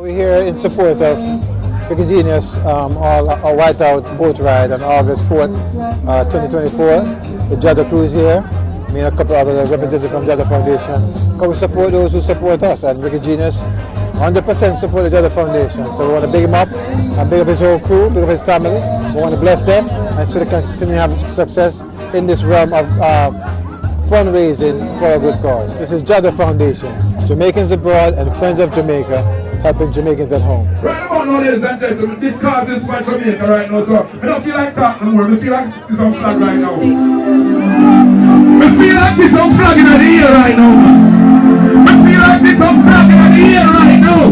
We're here in support of Big Genius, our Whiteout boat ride on August 4th, 2024. The JAHJAH crew is here. Me and a couple of other representatives from JAHJAH Foundation. Because we support those who support us, and Big Genius 100% support the JAHJAH Foundation. So we want to big him up and big up his whole crew, big up his family. We want to bless them and so they can continue to have success in this realm of fundraising for a good cause. This is JAHJAH Foundation, Jamaicans abroad and Friends of Jamaica, helping Jamaicans at home. Right about now, ladies and gentlemen, this cause is for Jamaica right now, so I don't feel like talking anymore. I feel like this is on flag right now. I feel like this is on flag in the air right now. I feel like this is on flag in the air right now.